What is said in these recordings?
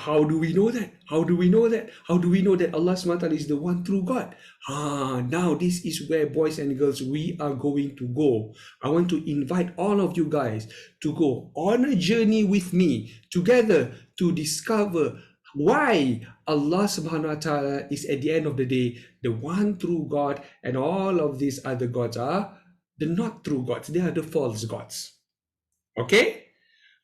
how do we know that? How do we know that? How do we know that Allah subhanahu wa ta'ala is the one true God? Now this is where, boys and girls, we are going to go. I want to invite all of you guys to go on a journey with me together to discover why Allah subhanahu wa ta'ala is, at the end of the day, the one true God, and all of these other gods are the not true gods. They are the false gods. Okay?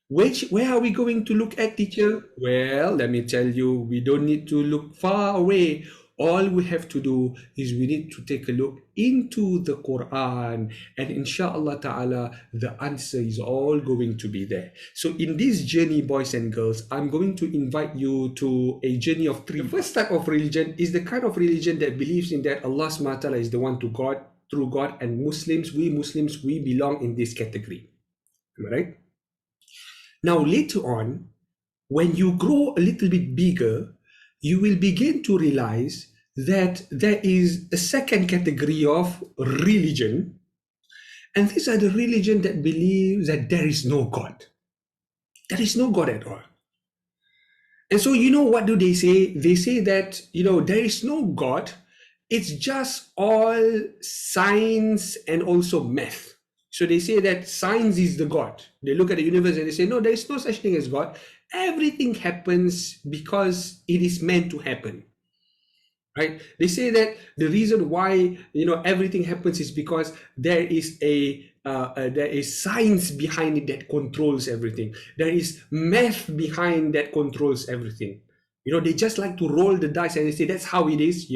Where are we going to look at, teacher? Well, let me tell you, we don't need to look far away. All we have to do is we need to take a look into the Quran, and inshallah ta'ala, the answer is all going to be there. So in this journey, boys and girls, I'm going to invite you to a journey of three. The first type of religion is the kind of religion that believes in that Allah subhanahu wa ta'ala is the one to God, true God, and Muslims, we belong in this category. Am I right? Now, later on, when you grow a little bit bigger, you will begin to realize that there is a second category of religion, and these are the religion that believes that there is no God. There is no God at all. And so, what do they say? They say that, there is no God. It's just all science and also math. So they say that science is the God. They look at the universe and they say, no, there is no such thing as God. Everything happens because it is meant to happen, right? They say that the reason why, everything happens is because there is there is science behind it that controls everything. There is math behind that controls everything. They just like to roll the dice and they say that's how it is,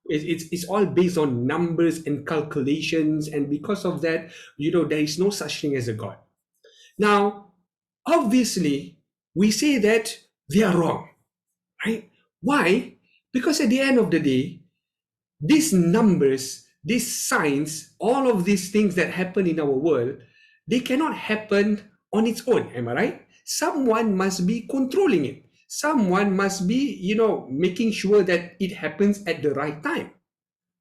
It's all based on numbers and calculations, and because of that, there is no such thing as a God. Now, obviously, we say that they are wrong, right? Why? Because at the end of the day, these numbers, this science, all of these things that happen in our world, they cannot happen on its own, am I right? Someone must be controlling it. Someone must be, making sure that it happens at the right time.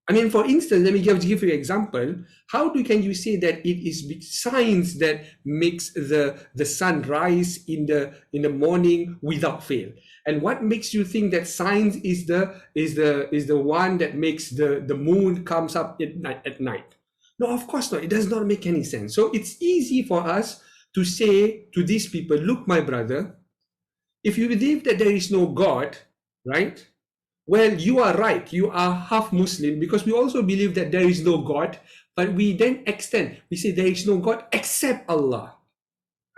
I mean, for instance, let me give you an example. How can you say that it is science that makes the sun rise in the morning without fail? And what makes you think that science is the one that makes the moon comes up at night? No, of course not. It does not make any sense. So it's easy for us to say to these people, look, my brother, if you believe that there is no God, right? Well, you are right. You are half Muslim, because we also believe that there is no God, but we then extend. We say there is no God except Allah,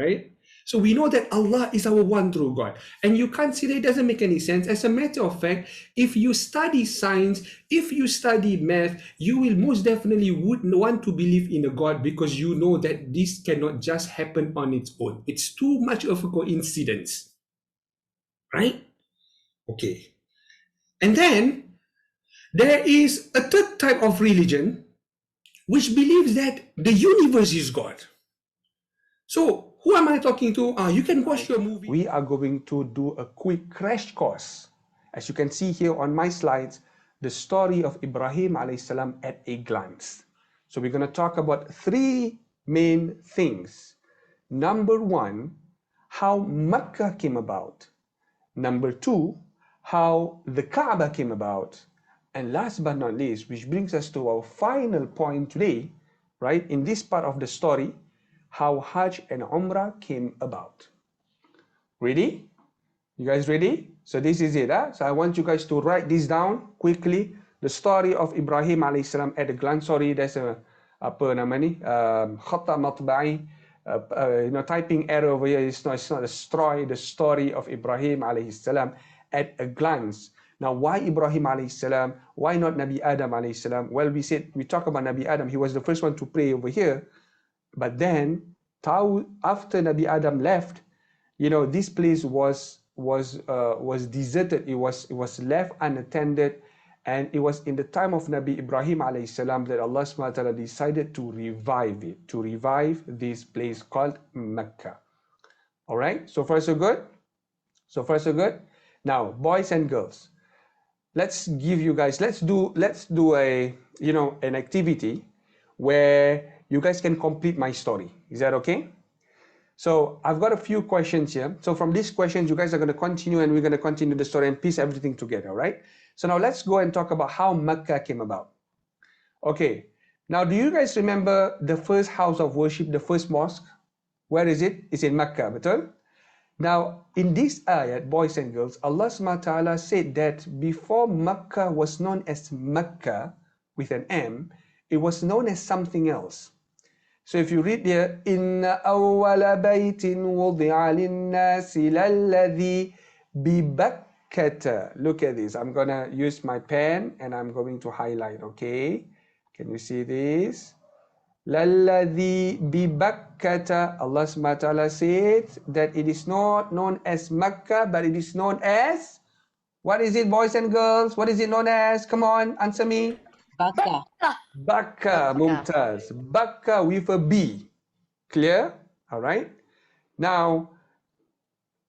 right? So we know that Allah is our one true God. And you can't say that it doesn't make any sense. As a matter of fact, if you study science, if you study math, you will most definitely would want to believe in a God, because you know that this cannot just happen on its own. It's too much of a coincidence. Right? Okay. And then there is a third type of religion which believes that the universe is God. So who am I talking to? You can watch your movie. We are going to do a quick crash course. As you can see here on my slides, the story of Ibrahim alayhi salam at a glance. So we're going to talk about three main things. Number one, how Mecca came about. Number two, how the Kaaba came about. And last but not least, which brings us to our final point today, right, in this part of the story, how Hajj and Umrah came about. Ready? You guys ready? So this is it. So I want you guys to write this down quickly. The story of Ibrahim alayhis salam at a glance. Sorry, there's a khata matba'i. Typing error over here. It's not a story. The story of Ibrahim alayhis salam at a glance. Now, why Ibrahim alayhis salam? Why not Nabi Adam alayhis salam? Well, we talk about Nabi Adam. He was the first one to pray over here. But then, after Nabi Adam left, this place was deserted. It was left unattended, and it was in the time of Nabi Ibrahim alayhis salam that Allah subhanahu wa ta'ala decided to revive this place called Mecca. All right. So far so good. Now, boys and girls, let's do an activity where you guys can complete my story. Is that okay? So I've got a few questions here. So from these questions, you guys are going to continue and we're going to continue the story and piece everything together, right? So now let's go and talk about how Mecca came about. Okay, now do you guys remember the first house of worship, the first mosque? Where is it? It's in Mecca, betul? Now, in this ayat, boys and girls, Allah SWT said that before Mecca was known as Mecca, with an M, it was known as something else. So if you read here, Inna awwala baytin wudi'a linnasi lalladhi bibakkata. Look at this. I'm going to use my pen and I'm going to highlight, okay? Can you see this? Lalladhi bibakkata. Allah SWT said that it is not known as Makkah, but it is known as, what is it, boys and girls? What is it known as? Come on, answer me. Baka. Bakka, Mumtaz. Bakka with a B. Clear? All right. Now,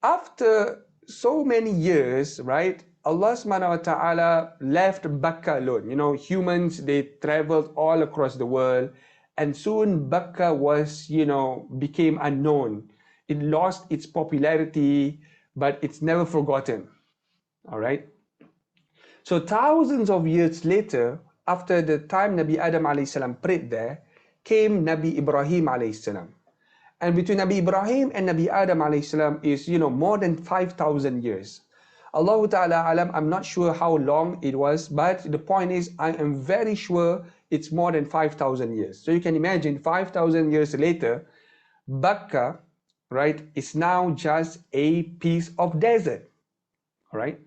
after so many years, right, Allah subhanahu wa ta'ala left Bakka alone. You know, humans, they traveled all across the world. And soon Bakka was, you know, became unknown. It lost its popularity, but it's never forgotten. All right. So thousands of years later, after the time Nabi Adam alayhi salam prayed there, came Nabi Ibrahim alayhi salam. And between Nabi Ibrahim and Nabi Adam alayhi salam is, you know, more than 5,000 years. Allah Ta'ala alam, I'm not sure how long it was, but the point is, I am very sure it's more than 5,000 years. So you can imagine 5,000 years later, Bakka, right, is now just a piece of desert, all right?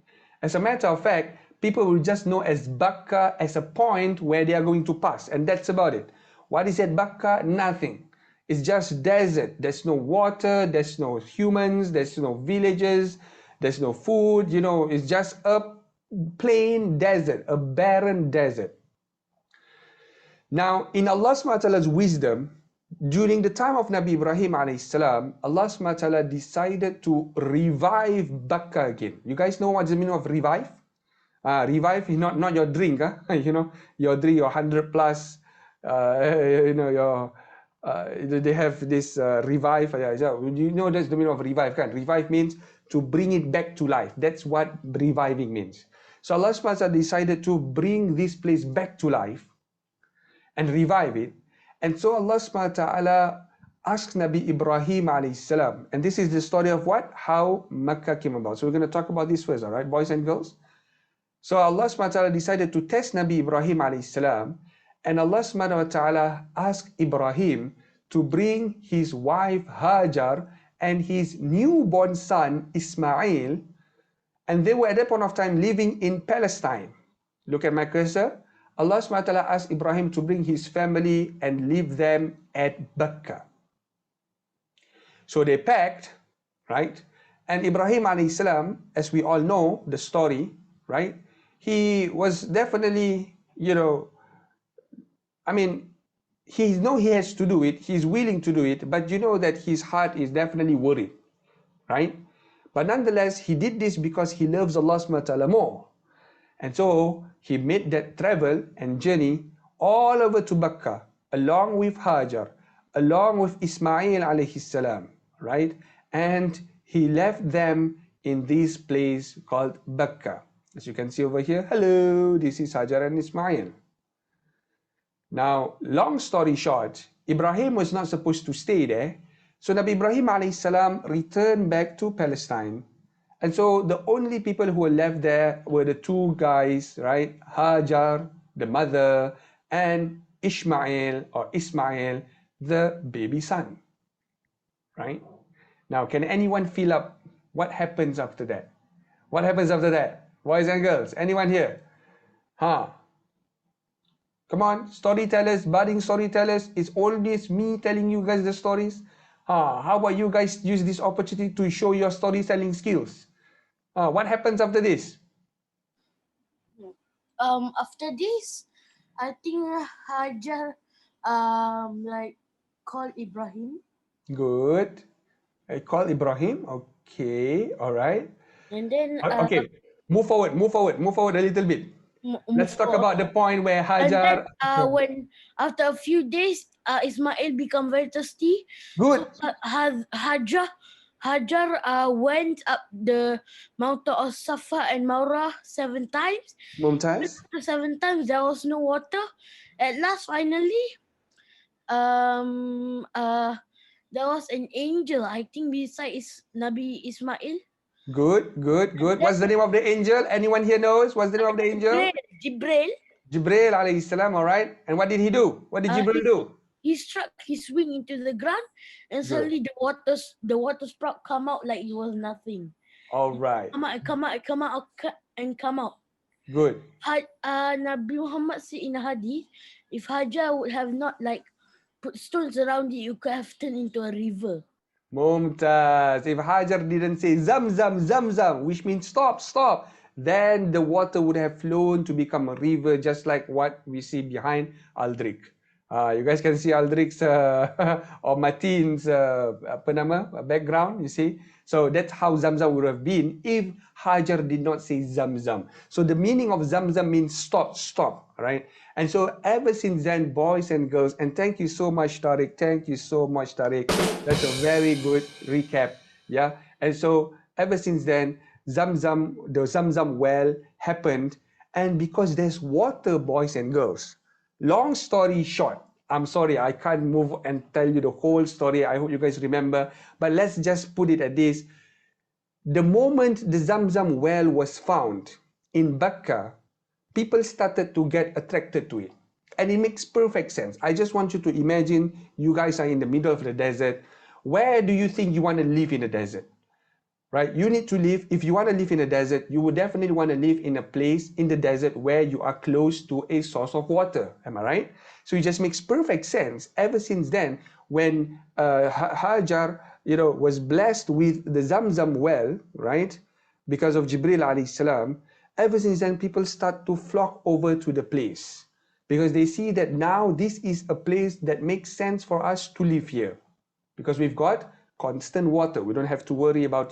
As a matter of fact, people will just know as Bakka as a point where they are going to pass, and that's about it. What is at Bakka? Nothing. It's just desert. There's no water, there's no humans, there's no villages, there's no food, you know, it's just a plain desert, a barren desert. Now, in Allah SWT wisdom, during the time of Nabi Ibrahim alayhi salam, Allah SWT decided to revive Bakka again. You guys know what's the meaning of revive? Revive is not your drink, you know, your drink, your 100 plus, you know, your they have this revive. You know that's the meaning of revive, kan? Revive means to bring it back to life. That's what reviving means. So Allah SWT decided to bring this place back to life and revive it. And so Allah SWT asked Nabi Ibrahim alayhi salam, and this is the story of what? How Mecca came about. So we're going to talk about this first, all right, boys and girls? So Allah SWT decided to test Nabi Ibrahim alayhi salam, and Allah SWT asked Ibrahim to bring his wife Hajar and his newborn son Ismail, and they were at that point of time living in Palestine. Look at my cursor. Allah SWT asked Ibrahim to bring his family and leave them at Bakka. So they packed, right? And Ibrahim alayhi salam, as we all know the story, right? He was definitely, you know, I mean, he knows he has to do it, he's willing to do it, but you know that his heart is definitely worried, right? But nonetheless, he did this because he loves Allah subhanahu wa ta'ala more. And so he made that travel and journey all over to Bakka, along with Hajar, along with Ismail alayhi salam, right? And he left them in this place called Bakka. As you can see over here, hello, this is Hajar and Ismail. Now, long story short, Ibrahim was not supposed to stay there. So Nabi Ibrahim alayhi salam returned back to Palestine. And so the only people who were left there were the two guys, right? Hajar, the mother, and Ishmael or Ismail, the baby son, right? Now, can anyone fill up what happens after that? What happens after that? Boys and girls, anyone here? Come on, storytellers, budding storytellers. It's always me telling you guys the stories. How about you guys use this opportunity to show your storytelling skills? What happens after this? After this, I think Hajar like call Ibrahim. Good. I call Ibrahim. Okay, all right. And then Okay, move forward a little bit. Let's talk about the point where And then Hajar. when after a few days, Ismail become very thirsty. Good. So Hajar went up the mountain of Safa and Marwa 7 times. Mumtaz. After 7 times, there was no water. At last, finally, there was an angel. I think beside is Nabi Ismail. Good, good, good. What's the name of the angel? Anyone here knows? What's the name of the angel? Jibril. Jibril alayhi salam, all right? And what did he do? What did Jibril do? He struck his wing into the ground, and suddenly the water sprout come out like it was nothing. All right. Come out. Good. Nabi Muhammad said in a hadith, if Hajar would have not like put stones around it, you could have turned into a river. Mumtaz. If Hajar didn't say Zamzam, Zamzam, which means stop, stop, then the water would have flown to become a river, just like what we see behind Aldrich. You guys can see Aldrich's or Matin's background, you see. So that's how Zamzam would have been if Hajar did not say Zamzam. So the meaning of Zamzam means stop, stop, right? And so ever since then, boys and girls, and thank you so much, Tariq. Thank you so much, Tariq. That's a very good recap. Yeah. And so ever since then, the Zamzam well happened. And because there's water, boys and girls, long story short, I'm sorry, I can't move and tell you the whole story. I hope you guys remember. But let's just put it at this. The moment the Zamzam well was found in Bakka, people started to get attracted to it. And it makes perfect sense. I just want you to imagine you guys are in the middle of the desert. Where do you think you want to live in the desert? Right? You need to live, if you want to live in a desert, you would definitely want to live in a place in the desert where you are close to a source of water. Am I right? So it just makes perfect sense. Ever since then, when Hajar, was blessed with the Zamzam well, right? Because of Jibril alayhi salam, ever since then, people start to flock over to the place because they see that now this is a place that makes sense for us to live here because we've got constant water. We don't have to worry about,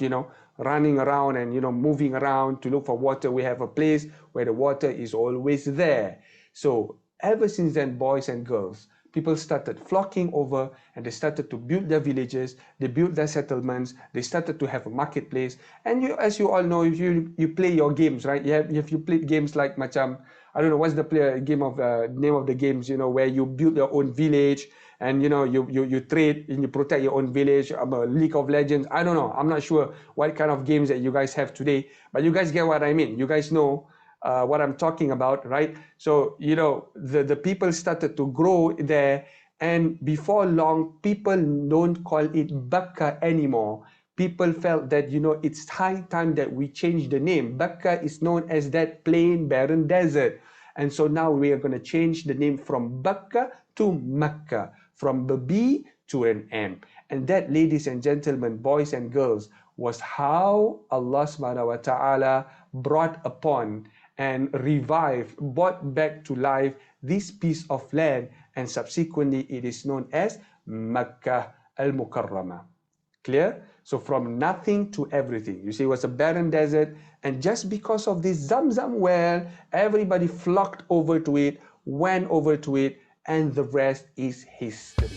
running around and, moving around to look for water. We have a place where the water is always there. So ever since then, boys and girls, people started flocking over and they started to build their villages, they built their settlements, they started to have a marketplace. And as you all know, if you play your games, right? If you played games like macam, I don't know, what's the name of the games, where you build your own village and you trade and you protect your own village. League of Legends, I don't know, I'm not sure what kind of games that you guys have today, but you guys get what I mean. You guys know what I'm talking about, right? So the people started to grow there, and before long, people don't call it Bakka anymore. People felt that it's high time that we change the name. Bakka is known as that plain barren desert, and so now we are going to change the name from Bakka to Mecca, from the B to an M. And that, ladies and gentlemen, boys and girls, was how Allah subhanahu wa ta'ala brought upon and brought back to life this piece of land, and subsequently it is known as Makkah al-Mukarramah. Clear? So from nothing to everything. You see, it was a barren desert, and just because of this Zamzam well, everybody flocked over to it, went over to it, and the rest is history.